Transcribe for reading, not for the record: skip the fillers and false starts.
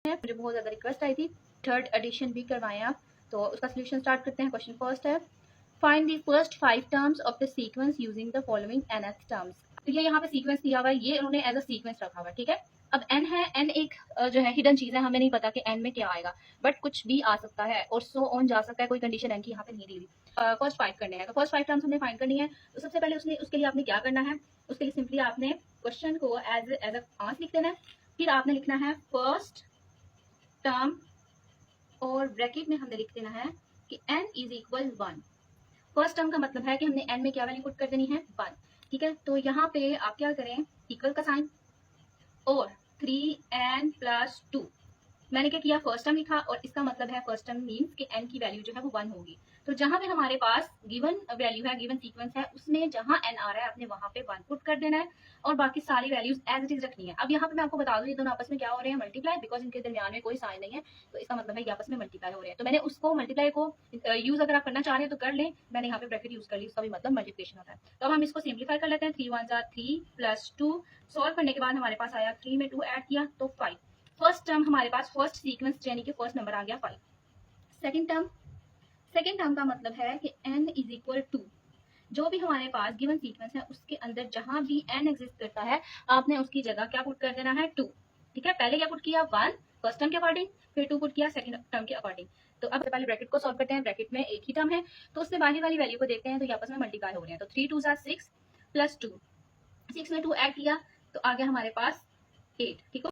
मुझे बहुत ज़्यादा रिक्वेस्ट आई थी थर्ड एडिशन भी करवाएं आप, तो उसका सोल्यूशन स्टार्ट करते हैं। क्वेश्चन फर्स्ट है, find the first 5 terms of the sequence using the following nth terms. तो ये यहाँ पे सीक्वेंस दिया हुआ है, ये उन्होंने एज अ सीक्वेंस रखा हुआ है, ठीक है। अब n है, n एक जो है हिडन चीज है, हमें नहीं पता कि n में क्या आएगा, बट कुछ भी आ सकता है और सो ऑन जा सकता है, कोई कंडीशन n की यहाँ पे नहीं दी हुई। फर्स्ट 5 करने हैं, तो फर्स्ट 5 टर्म्स हमने फाइंड करनी है। तो सबसे पहले उसके लिए आपने क्या करना है, उसके लिए सिंपली आपने क्वेश्चन को एज अ आंसर लिख देना है, फिर आपने लिखना है फर्स्ट टर्म और ब्रैकेट में हमने लिख देना है कि n is equal 1। First term का मतलब है कि हमने n में क्या वैल्यू पुट कर देनी है, 1, ठीक है। तो यहाँ पे आप क्या करें, इक्वल का साइन और 3n प्लस 2, मैंने क्या किया, फर्स्ट टर्म लिखा और इसका मतलब है फर्स्ट टर्म मींस कि n की वैल्यू जो है वो 1 होगी। तो जहां पे हमारे पास गिवन वैल्यू है, गिवन सीक्वेंस है, उसमें जहां n आ रहा है आपने वहां पे 1 पुट कर देना है और बाकी सारी वैल्यूज एज इट इज रखनी है। अब यहाँ पे मैं आपको बता दूं ये दोनों आपस में क्या हो रहे हैं, मल्टीप्लाई, बिकॉज इनके दरमियान में कोई साइन नहीं है, तो इसका मतलब है ये आपस में मल्टीप्लाई हो रहे हैं। तो मैंने उसको मल्टीप्लाई को यूज अगर आप करना चाह रहे हैं तो कर लें, मैंने यहाँ पे ब्रैकेट यूज कर ली, उसका भी मतलब मल्टीप्लिकेशन होता है। तो अब हम इसको सिंप्लीफाई कर लेते हैं, 3 1 3 प्लस 2, सॉल्व करने के बाद हमारे पास आया 3 में 2 ऐड किया तो 5। फर्स्ट टर्म हमारे पास फर्स्ट सीक्वेंस यानी कि फर्स्ट नंबर आ गया 5। सेकेंड टर्म का मतलब है कि n इज इक्वल टू, जो भी हमारे पास गिवन सीक्वेंस है उसके अंदर जहां भी n एग्जिस्ट करता है आपने उसकी जगह क्या पुट कर देना है, 2, ठीक है। पहले क्या पुट किया, 1 फर्स्ट टर्म के अकॉर्डिंग, फिर 2 पुट किया सेकंड टर्म के अकॉर्डिंग। तो अब पहले ब्रैकेट को सॉल्व करते हैं, ब्रैकेट में एक ही टर्म है तो उससे बाहर वाली वैल्यू को देखते हैं, तो ये आपस में मल्टीप्लाई हो रहे हैं। तो 3 2 6 प्लस 2, 6 में 2 ऐड किया तो आ गया हमारे पास 8, ठीक है।